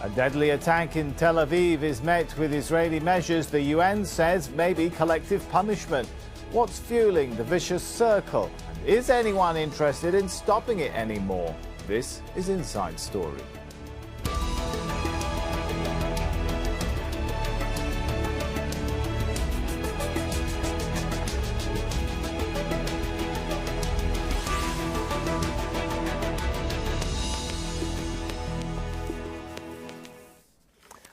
A deadly attack in Tel Aviv is met with Israeli measures the UN says may be collective punishment. What's fueling the vicious circle? And is anyone interested in stopping it anymore? This is Inside Story.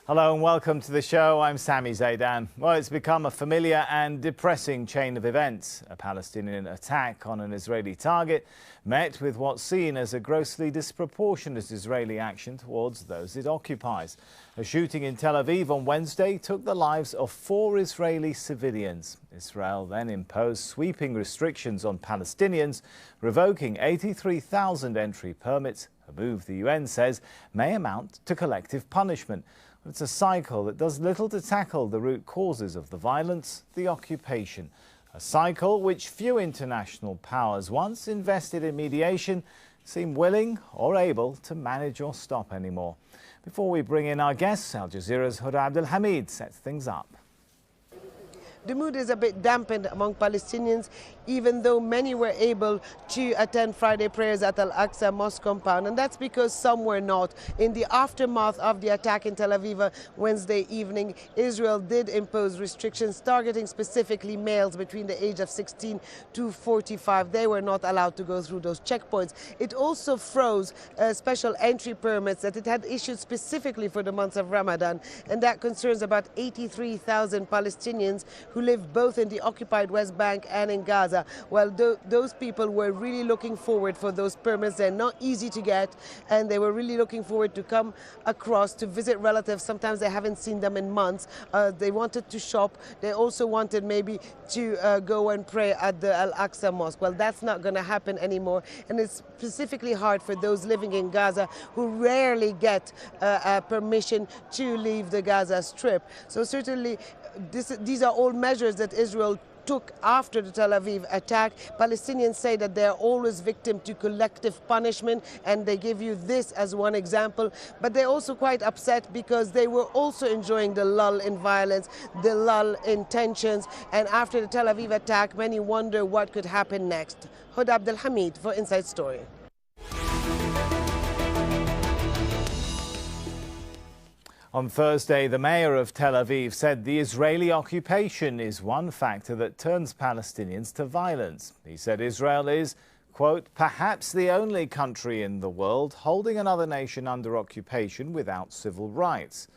Hello and welcome to the show. I'm Sami Zeidan. Well, it's become a familiar and depressing chain of events. A Palestinian attack on an Israeli target met with what's seen as a grossly disproportionate Israeli action towards those it occupies. A shooting in Tel Aviv on Wednesday took the lives of 4 Israeli civilians. Israel then imposed sweeping restrictions on Palestinians, revoking 83,000 entry permits, a move the UN says may amount to collective punishment. It's a cycle that does little to tackle the root causes of the violence, the occupation. A cycle which few international powers, once invested in mediation, seem willing or able to manage or stop anymore. Before we bring in our guests, Al Jazeera's Huda Abdelhamid sets things up. The mood is a bit dampened among Palestinians, even though many were able to attend Friday prayers at Al-Aqsa Mosque compound, and that's because some were not. In the aftermath of the attack in Tel Aviv Wednesday evening, Israel did impose restrictions targeting specifically males between the age of 16 to 45. They were not allowed to go through those checkpoints. It also froze special entry permits that it had issued specifically for the months of Ramadan, and that concerns about 83,000 Palestinians who live both in the occupied West Bank and in Gaza. Well, those people were really looking forward for those permits. They're not easy to get, and they were really looking forward to come across to visit relatives. Sometimes they haven't seen them in months. They wanted to shop. They also wanted maybe to go and pray at the Al-Aqsa Mosque. Well, that's not going to happen anymore, and it's specifically hard for those living in Gaza who rarely get permission to leave the Gaza Strip. So certainly these are all measures that Israel took after the Tel Aviv attack. Palestinians say that they are always victim to collective punishment, and they give you this as one example. But they're also quite upset because they were also enjoying the lull in violence, the lull in tensions. And after the Tel Aviv attack, many wonder what could happen next. Huda Abdelhamid for Inside Story. On Thursday, the mayor of Tel Aviv said the Israeli occupation is one factor that turns Palestinians to violence. He said Israel is, quote, perhaps the only country in the world holding another nation under occupation without civil rights.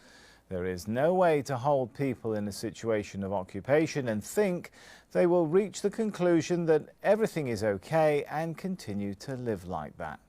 There is no way to hold people in a situation of occupation and think they will reach the conclusion that everything is okay and continue to live like that.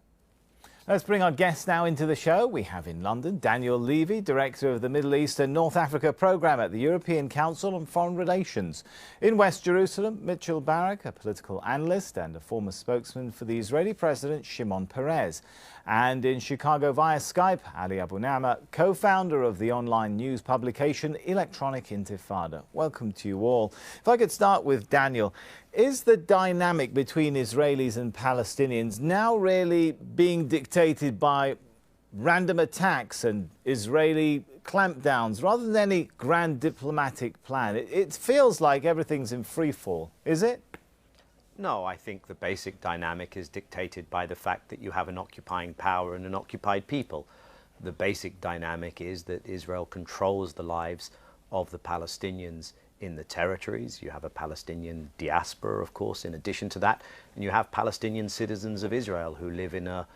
Let's bring our guests now into the show. We have in London Daniel Levy, Director of the Middle East and North Africa Programme at the European Council on Foreign Relations. In West Jerusalem, Mitchell Barak, a political analyst and a former spokesman for the Israeli President Shimon Peres. And in Chicago via Skype, Ali Abunimah, co-founder of the online news publication Electronic Intifada. Welcome to you all. If I could start with Daniel. Is the dynamic between Israelis and Palestinians now really being dictated by random attacks and Israeli clampdowns rather than any grand diplomatic plan? It feels like everything's in free fall, is it? No, I think the basic dynamic is dictated by the fact that you have an occupying power and an occupied people. The basic dynamic is that Israel controls the lives of the Palestinians in the territories. You have a Palestinian diaspora, of course, in addition to that, and you have Palestinian citizens of Israel who live in a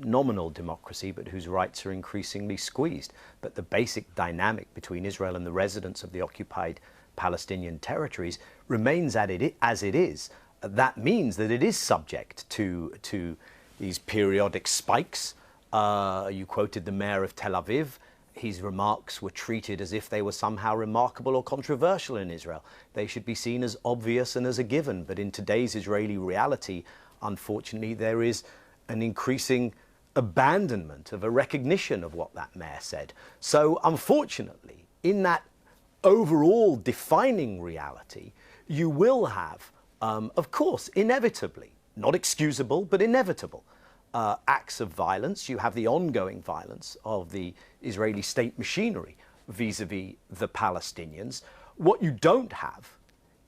nominal democracy but whose rights are increasingly squeezed. But the basic dynamic between Israel and the residents of the occupied Palestinian territories remains as it is. That means that it is subject to these periodic spikes. You quoted the mayor of Tel Aviv. His remarks were treated as if they were somehow remarkable or controversial in Israel. They should be seen as obvious and as a given. But in today's Israeli reality, unfortunately, there is an increasing abandonment of a recognition of what that mayor said. So unfortunately, in that overall defining reality, you will have, of course, inevitably, not excusable, but inevitable, acts of violence. You have the ongoing violence of the Israeli state machinery vis-a-vis the Palestinians. What you don't have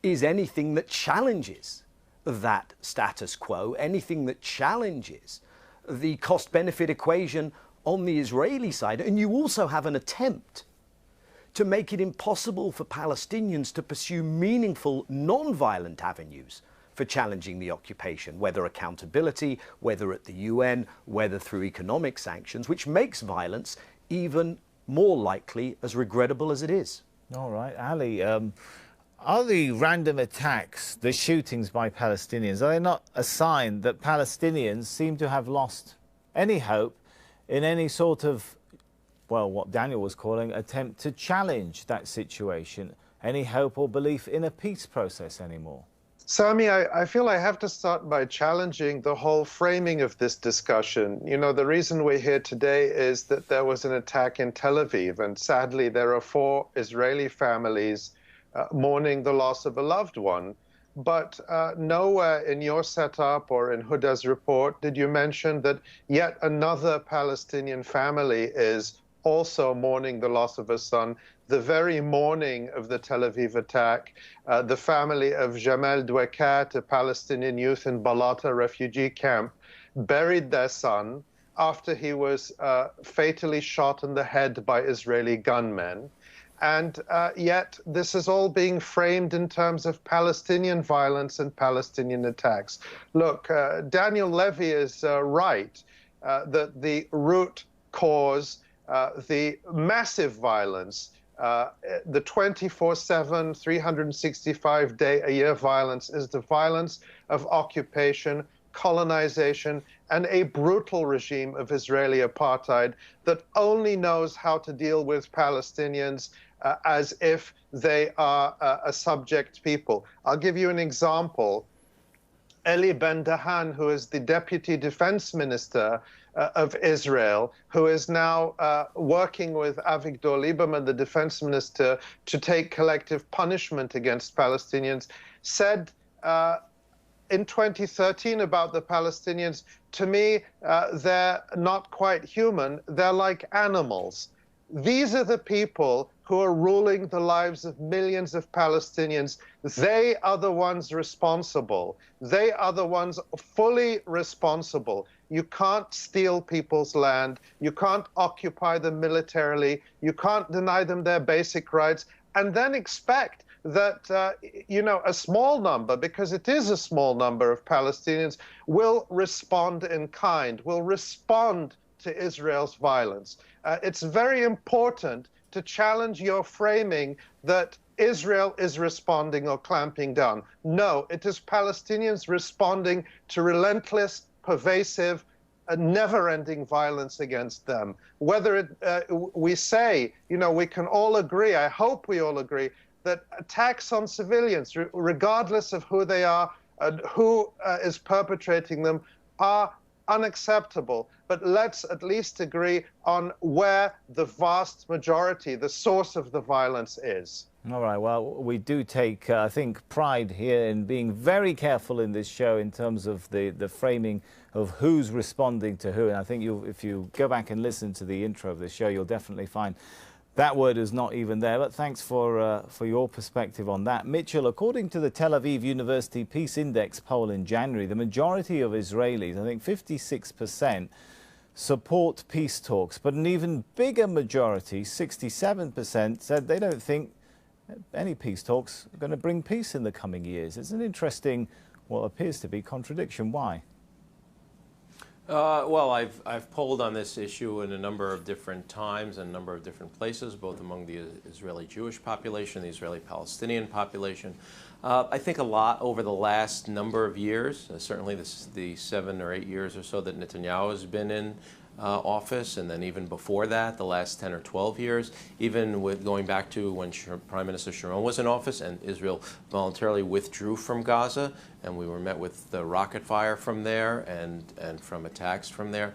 is anything that challenges that status quo, anything that challenges the cost-benefit equation on the Israeli side. And you also have an attempt to make it impossible for Palestinians to pursue meaningful non-violent avenues for challenging the occupation, whether accountability, whether at the UN, whether through economic sanctions, which makes violence even more likely, as regrettable as it is. All right, Ali, are the random attacks, the shootings by Palestinians, are they not a sign that Palestinians seem to have lost any hope in any sort of, well, what Daniel was calling attempt to challenge that situation? Any hope or belief in a peace process anymore? Sami, I feel I have to start by challenging the whole framing of this discussion. You know, the reason we're here today is that there was an attack in Tel Aviv, and sadly there are 4 Israeli families mourning the loss of a loved one. But nowhere in your setup or in Huda's report did you mention that yet another Palestinian family is also mourning the loss of a son. The very morning of the Tel Aviv attack, the family of Jamel Dwekat, a Palestinian youth in Balata refugee camp, buried their son after he was fatally shot in the head by Israeli gunmen. And yet this is all being framed in terms of Palestinian violence and Palestinian attacks. Look, Daniel Levy is right that the root cause, the massive violence, the 24/7, 365-day-a-year violence is the violence of occupation, colonization, and a brutal regime of Israeli apartheid that only knows how to deal with Palestinians as if they are a subject people. I'll give you an example. Eli Ben-Dahan, who is the Deputy Defense Minister of Israel, who is now working with Avigdor Lieberman, the Defense Minister, to take collective punishment against Palestinians, said in 2013 about the Palestinians, to me, they're not quite human, they're like animals. These are the people who are ruling the lives of millions of Palestinians. They are the ones responsible. They are the ones fully responsible. You can't steal people's land. You can't occupy them militarily. You can't deny them their basic rights and then expect that, you know, a small number, because it is a small number of Palestinians, will respond in kind, will respond to Israel's violence. It's very important to challenge your framing that Israel is responding or clamping down. No, it is Palestinians responding to relentless, pervasive, never-ending violence against them. Whether we say, you know, we can all agree, I hope we all agree, that attacks on civilians, regardless of who they are and who is perpetrating them, are unacceptable. But let's at least agree on where the vast majority, the source of the violence is. All right, well, we do take, I think, pride here in being very careful in this show in terms of the framing of who's responding to who. And I think if you go back and listen to the intro of this show, you'll definitely find that word is not even there. But thanks for your perspective on that. Mitchell, according to the Tel Aviv University Peace Index poll in January, the majority of Israelis, I think 56%, support peace talks. But an even bigger majority, 67%, said they don't think any peace talks are going to bring peace in the coming years. It's an interesting, what appears to be contradiction. Why? Well, I've polled on this issue in a number of different times and a number of different places, both among the Israeli Jewish population, the Israeli Palestinian population. I think a lot over the last number of years, certainly the 7 or 8 years or so that Netanyahu has been in office, and then even before that, the last 10 or 12 years, even with going back to when Prime Minister Sharon was in office and Israel voluntarily withdrew from Gaza, and we were met with the rocket fire from there and from attacks from there.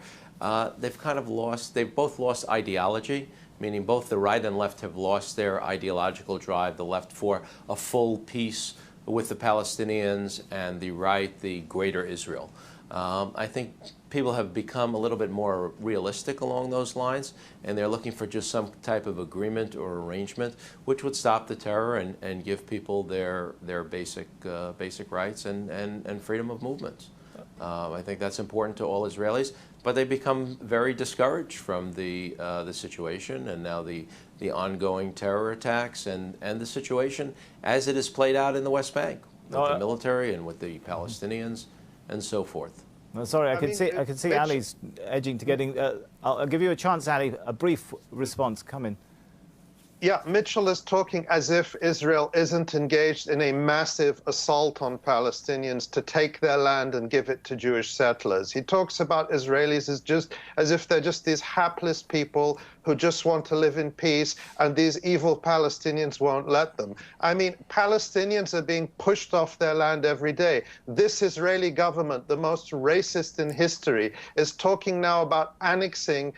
They've kind of lost, they've both lost ideology, meaning both the right and left have lost their ideological drive, the left for a full peace with the Palestinians and the right, the greater Israel. I think people have become a little bit more realistic along those lines, and they're looking for just some type of agreement or arrangement which would stop the terror and give people their basic rights and freedom of movement. I think that's important to all Israelis, but they become very discouraged from the situation, and now the ongoing terror attacks and the situation as it is played out in the West Bank with the military and with the Palestinians and so forth. No, sorry, I can see Ali's edging to getting. I'll give you a chance, Ali. A brief response. Come in. Yeah, Mitchell is talking as if Israel isn't engaged in a massive assault on Palestinians to take their land and give it to Jewish settlers. He talks about Israelis as if they're just these hapless people who just want to live in peace, and these evil Palestinians won't let them. I mean, Palestinians are being pushed off their land every day. This Israeli government, the most racist in history, is talking now about annexing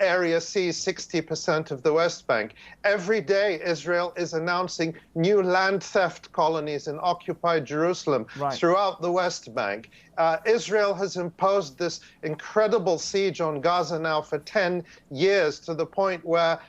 Area C, 60% of the West Bank. Every day, Israel is announcing new land theft colonies in occupied Jerusalem throughout the West Bank. Israel has imposed this incredible siege on Gaza now for 10 years, to the point where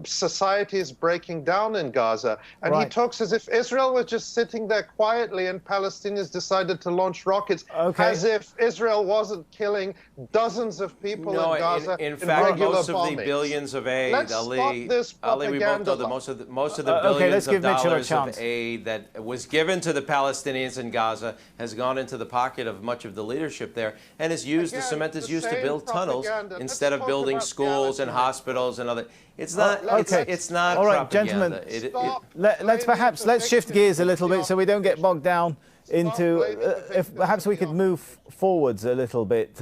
society is breaking down in Gaza. And he talks as if Israel was just sitting there quietly and Palestinians decided to launch rockets, as if Israel wasn't killing dozens of people in Gaza. In fact, most of bombings. the billions of aid, Ali, we both know that most of the let's billions give of Mitchell a dollars chance. of aid that was given to the Palestinians in Gaza has gone into the pocket of much of the leadership there, and is used, the cement is used to build tunnels instead of building schools and hospitals and other. It's not. It's not. All right, propaganda. gentlemen. Let's shift gears a little bit so we don't get bogged down into. If perhaps we could move forwards a little bit.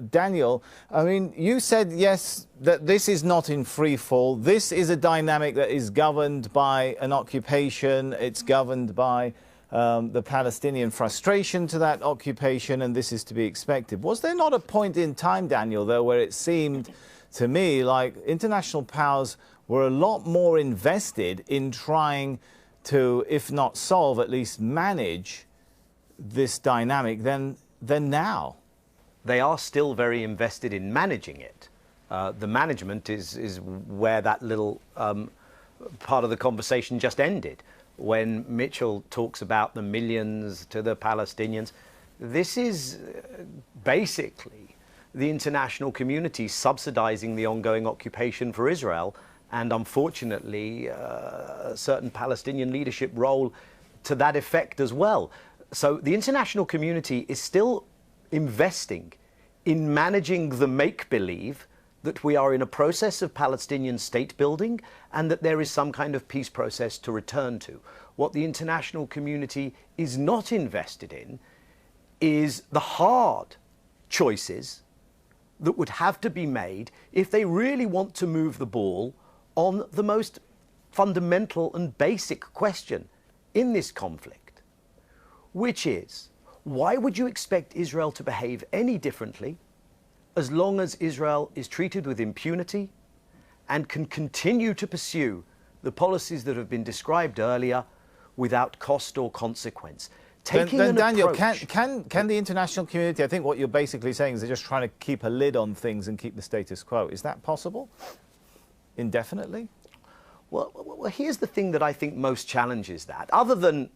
Daniel, I mean, you said yes that this is not in free fall. This is a dynamic that is governed by an occupation. It's governed by the Palestinian frustration to that occupation, and this is to be expected. Was there not a point in time, Daniel, though, where it seemed to me like international powers were a lot more invested in trying to, if not solve, at least manage this dynamic than now? They are still very invested in managing it. The management is where that little part of the conversation just ended. When Mitchell talks about the millions to the Palestinians, this is basically the international community subsidizing the ongoing occupation for Israel, and unfortunately a certain Palestinian leadership role to that effect as well. So the international community is still investing in managing the make-believe that we are in a process of Palestinian state building and that there is some kind of peace process to return to. What the international community is not invested in is the hard choices that would have to be made if they really want to move the ball on the most fundamental and basic question in this conflict, which is, why would you expect Israel to behave any differently as long as Israel is treated with impunity and can continue to pursue the policies that have been described earlier without cost or consequence? Then Daniel, can the international community, I think what you're basically saying is they're just trying to keep a lid on things and keep the status quo. Is that possible indefinitely? Well, here's the thing that I think most challenges that, other than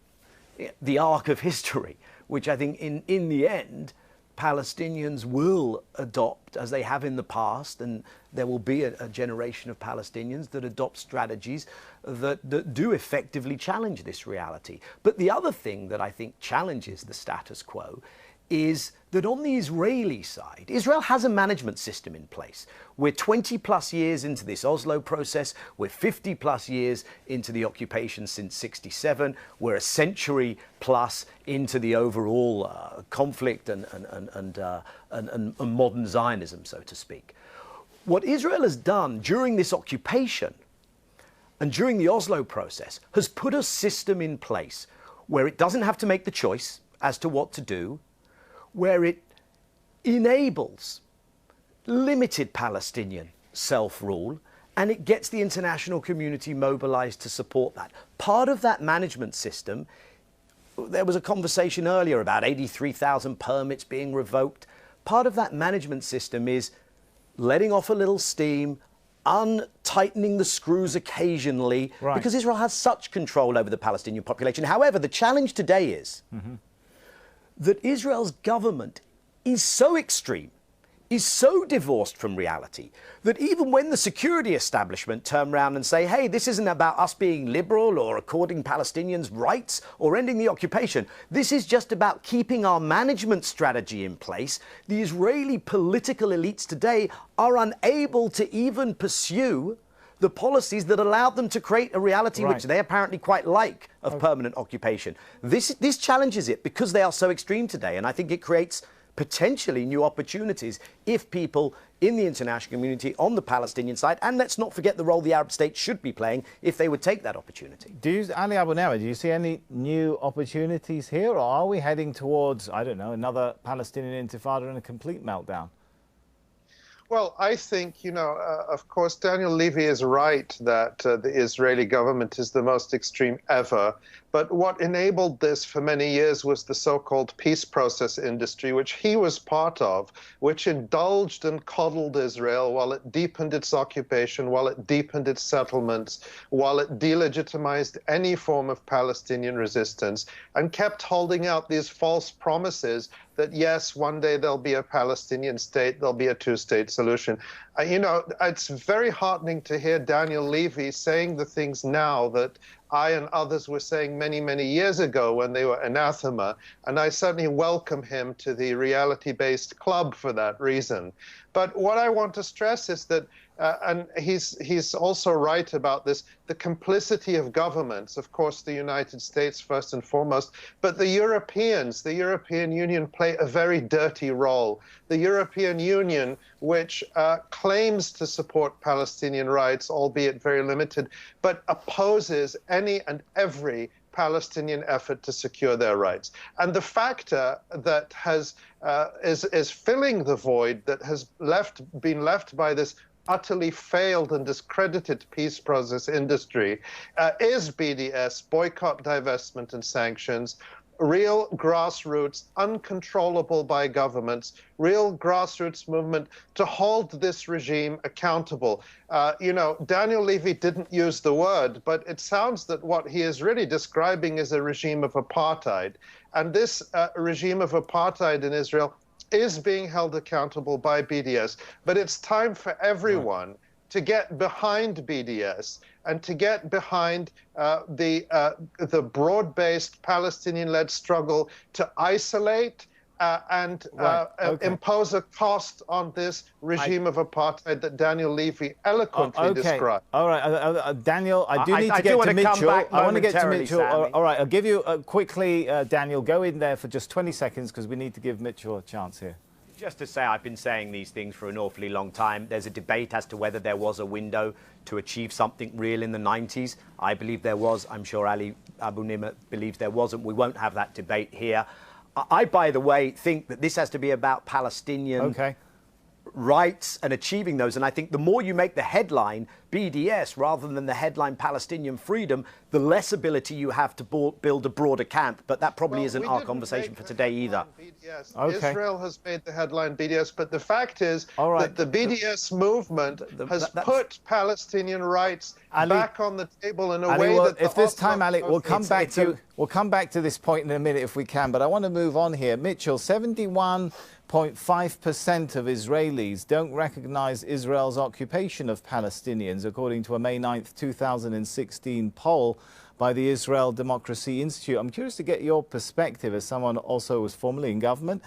the arc of history, which I think in the end, Palestinians will adopt, as they have in the past, and there will be a generation of Palestinians that adopt strategies that do effectively challenge this reality. But the other thing that I think challenges the status quo is that on the Israeli side, Israel has a management system in place. We're 20 plus years into this Oslo process. We're 50 plus years into the occupation since '67. We're a century plus into the overall conflict and modern Zionism, so to speak. What Israel has done during this occupation and during the Oslo process has put a system in place where it doesn't have to make the choice as to what to do, where it enables limited Palestinian self-rule, and it gets the international community mobilized to support that. Part of that management system, there was a conversation earlier about 83,000 permits being revoked. part of that management system is letting off a little steam, untightening the screws occasionally, because Israel has such control over the Palestinian population. However, the challenge today is that Israel's government is so extreme, is so divorced from reality, that even when the security establishment turn around and say, hey, this isn't about us being liberal or according Palestinians rights or ending the occupation, this is just about keeping our management strategy in place, the Israeli political elites today are unable to even pursue the policies that allowed them to create a reality which they apparently quite like of permanent occupation. This challenges it because they are so extreme today, and I think it creates potentially new opportunities if people in the international community on the Palestinian side, and let's not forget the role the Arab states should be playing if they would take that opportunity. Ali Abunimah, do you see any new opportunities here, or are we heading towards, I don't know, another Palestinian Intifada and a complete meltdown? Well, I think, of course, Daniel Levy is right that the Israeli government is the most extreme ever. But what enabled this for many years was the so-called peace process industry, which he was part of, which indulged and coddled Israel while it deepened its occupation, while it deepened its settlements, while it delegitimized any form of Palestinian resistance, and kept holding out these false promises that, yes, one day there'll be a Palestinian state, there'll be a two-state solution. It's very heartening to hear Daniel Levy saying the things now that I and others were saying many, many years ago when they were anathema, and I certainly welcome him to the reality-based club for that reason. But what I want to stress is that, and he's also right about this, the complicity of governments, of course, the United States first and foremost, but the Europeans, the European Union play a very dirty role. The European Union, which claims to support Palestinian rights, albeit very limited, but opposes any and every Palestinian effort to secure their rights. And the factor that is filling the void that has been left by this utterly failed and discredited peace process industry is BDS, boycott, divestment, and sanctions. Real grassroots, uncontrollable by governments, real grassroots movement to hold this regime accountable. Daniel Levy didn't use the word, but it sounds that what he is really describing is a regime of apartheid. And this regime of apartheid in Israel is being held accountable by BDS. But it's time for everyone to get behind BDS and to get behind the broad-based Palestinian-led struggle to isolate and impose a cost on this regime of apartheid that Daniel Levy eloquently described. All right, Daniel, I do need to get to Mitchell. I want to get to Mitchell. All right, I'll give you quickly, Daniel, go in there for just 20 seconds because we need to give Mitchell a chance here. Just to say, I've been saying these things for an awfully long time. There's a debate as to whether there was a window to achieve something real in the 90s. I believe there was. I'm sure Ali Abunimah believes there wasn't. We won't have that debate here. I, by the way, think that this has to be about Palestinian rights and achieving those. And I think the more you make the headline BDS rather than the headline Palestinian freedom, the less ability you have to build a broader camp. But that probably isn't our conversation for today either. Israel has made the headline BDS, but the fact is that the BDS movement has put Palestinian rights back on the table in a way that... If this time, Ali, we'll come back to this point in a minute if we can, but I want to move on here. Mitchell, 71.5% of Israelis don't recognize Israel's occupation of Palestinians, according to a May 9th, 2016 poll by the Israel Democracy Institute. I'm curious to get your perspective as someone also was formerly in government.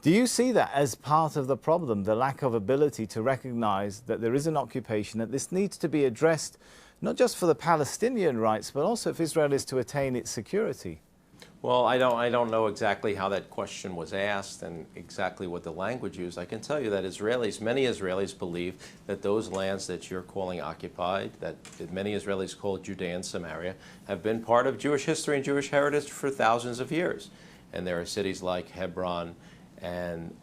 Do you see that as part of the problem, the lack of ability to recognize that there is an occupation, that this needs to be addressed not just for the Palestinian rights, but also if Israel is to attain its security? Well, I don't know exactly how that question was asked and exactly what the language used. I can tell you that many Israelis believe that those lands that you're calling occupied, that many Israelis call Judea and Samaria, have been part of Jewish history and Jewish heritage for thousands of years. And there are cities like Hebron and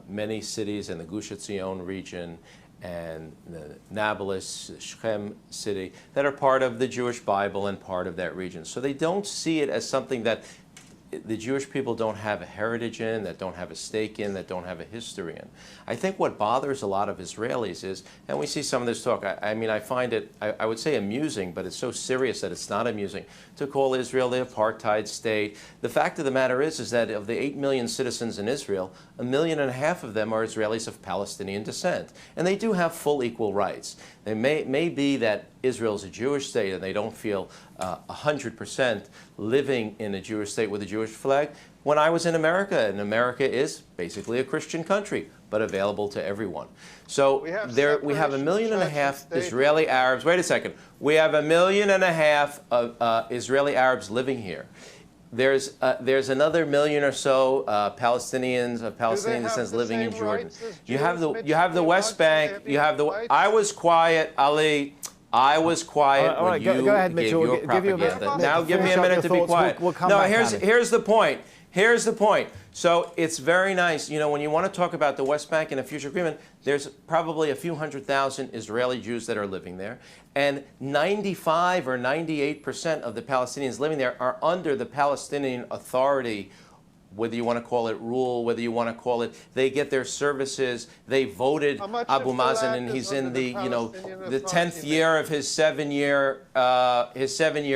many cities in the Gush Etzion region and the Nablus, Shechem city, that are part of the Jewish Bible and part of that region. So they don't see it as something that the Jewish people don't have a heritage in, that don't have a stake in, that don't have a history in. I think what bothers a lot of Israelis is, and we see some of this talk, I mean, I find it, I would say amusing, but it's so serious that it's not amusing, to call Israel the apartheid state. The fact of the matter is that of the 8 million citizens in Israel, 1.5 million of them are Israelis of Palestinian descent. And they do have full equal rights. It may be that Israel is a Jewish state and they don't feel 100% living in a Jewish state with a Jewish flag. When I was in America, and America is basically a Christian country, but available to everyone. So we have 1.5 million Israeli Arabs. Wait a second. We have 1.5 million of Israeli Arabs living here. There's another 1 million or so Palestinians of Palestinian descent living in Jordan. You have the West Bank. You have the. I was quiet, Ali. I was quiet when you go ahead, gave Mitchell. your propaganda. Now give me a minute to be quiet. We'll come no, back, here's the point. Here's the point. So it's very nice, you know, when you want to talk about the West Bank and a future agreement, there's probably a few 100,000 Israeli Jews that are living there, and 95 or 98% of the Palestinians living there are under the Palestinian Authority, whether you want to call it rule, whether you want to call it, they get their services. They voted Abu Mazen, and he's in the, you know, the 10th year of his 7-year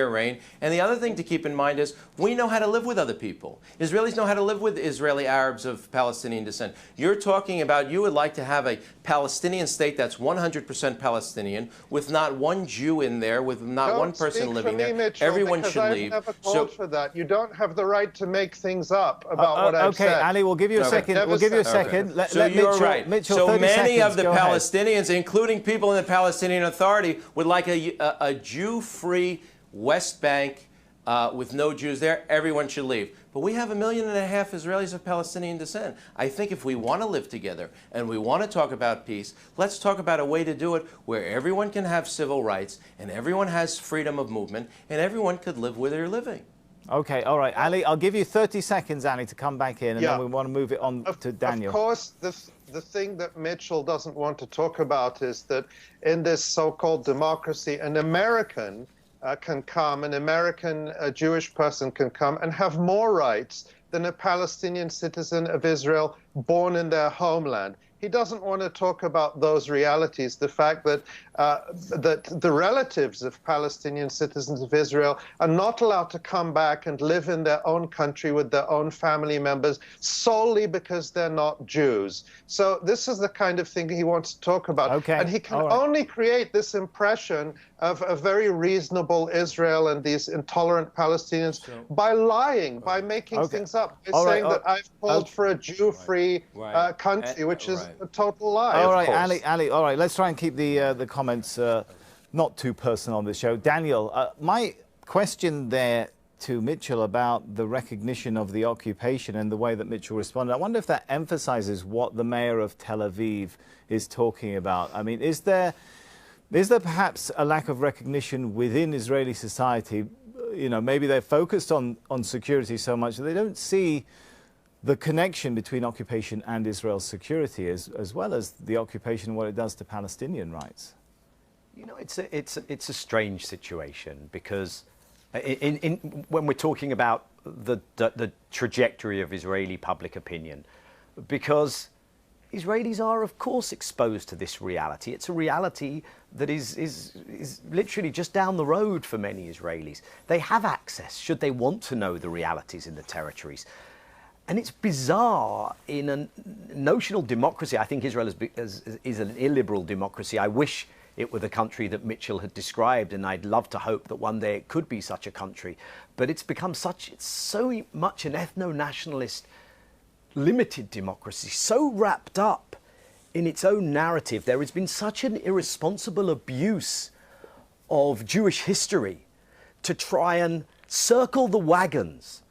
reign. And the other thing to keep in mind is we know how to live with other people. Israelis know how to live with Israeli Arabs of Palestinian descent. You're talking about you would like to have a Palestinian state that's 100% Palestinian, with not one Jew in there, with not one person living there. Mitchell, everyone should leave. I've never called for that. You don't have the right to make things up about what I've said. Okay, Ali, we'll give you a second. We'll give you a second. Okay. So you're right. Mitchell, so 30 many seconds. of the Palestinians, including people in the Palestinian Authority, would like a Jew-free West Bank with no Jews there. Everyone should leave. But we have 1.5 million Israelis of Palestinian descent. I think if we want to live together and we want to talk about peace, let's talk about a way to do it where everyone can have civil rights and everyone has freedom of movement and everyone could live where they're living. Okay, all right. Ali, I'll give you 30 seconds, Ali, to come back in, and then we want to move it on to Daniel. Of course, the thing that Mitchell doesn't want to talk about is that in this so-called democracy, an American can come, an American Jewish person can come and have more rights than a Palestinian citizen of Israel born in their homeland. He doesn't want to talk about those realities, the fact that that the relatives of Palestinian citizens of Israel are not allowed to come back and live in their own country with their own family members solely because they're not Jews. So this is the kind of thing he wants to talk about. Okay. And he can only create this impression of a very reasonable Israel and these intolerant Palestinians by lying, by making things up, by saying that I've called for a Jew-free country, which is a total lie. All right, Ali, all right, let's try and keep the comments not too personal on this show. Daniel, my question there to Mitchell about the recognition of the occupation and the way that Mitchell responded, I wonder if that emphasizes what the mayor of Tel Aviv is talking about. I mean, is there perhaps a lack of recognition within Israeli society? You know, maybe they're focused on security so much that they don't see the connection between occupation and Israel's security, as well as the occupation and what it does to Palestinian rights. You know, it's a strange situation because when we're talking about the trajectory of Israeli public opinion, because Israelis are, of course, exposed to this reality. It's a reality that is literally just down the road for many Israelis. They have access, should they want to know the realities in the territories. And it's bizarre in a notional democracy. I think Israel is an illiberal democracy. I wish it were the country that Mitchell had described, and I'd love to hope that one day it could be such a country. But it's become it's so much an ethno-nationalist, limited democracy, so wrapped up in its own narrative. There has been such an irresponsible abuse of Jewish history to try and circle the wagons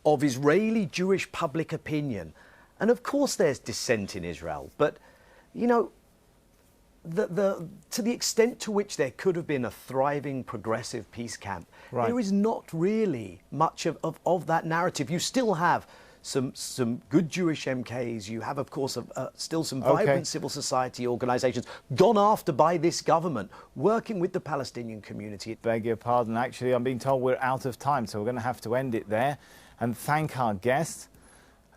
of Israeli Jewish public opinion. And of course there's dissent in Israel, but, you know, to the extent to which there could have been a thriving progressive peace camp, there is not really much of that narrative. You still have some good Jewish MKs. You have, of course, still some vibrant civil society organizations gone after by this government, working with the Palestinian community. Beg your pardon, actually, I'm being told we're out of time, so we're going to have to end it there. and thank our guests,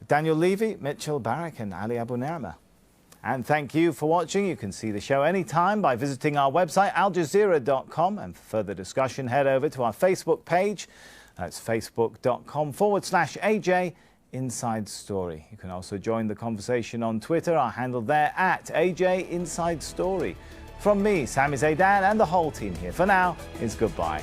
Daniel Levy, Mitchell, Barak and Ali Abunimah. And thank you for watching. You can see the show anytime by visiting our website, aljazeera.com. And for further discussion, head over to our Facebook page. That's facebook.com/AJ Inside Story. You can also join the conversation on Twitter. Our handle there @AJ Inside Story. From me, Sami, Zeidan, and the whole team here for now is goodbye.